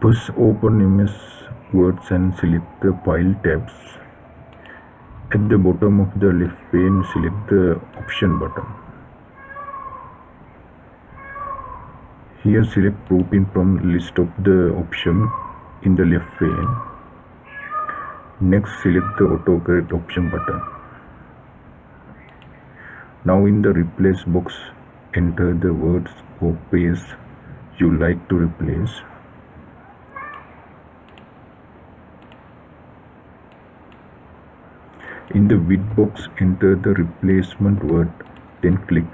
Push open MS Words and select the File tabs. At the bottom of the left pane, select the Option button. Here select Protein from list of the option in the left pane. Next select the Autocorrect option button. Now in the replace box, enter the words or page you like to replace. In the width box, enter the replacement word, then click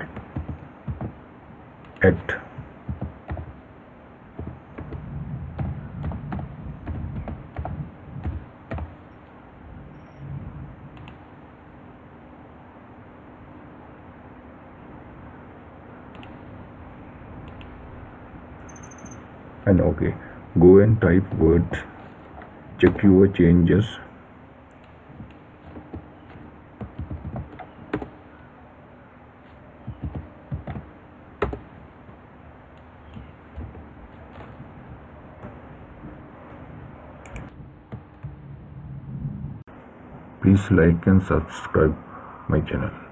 Add. And OK. Go and type words. Check your changes. Please like and subscribe my channel.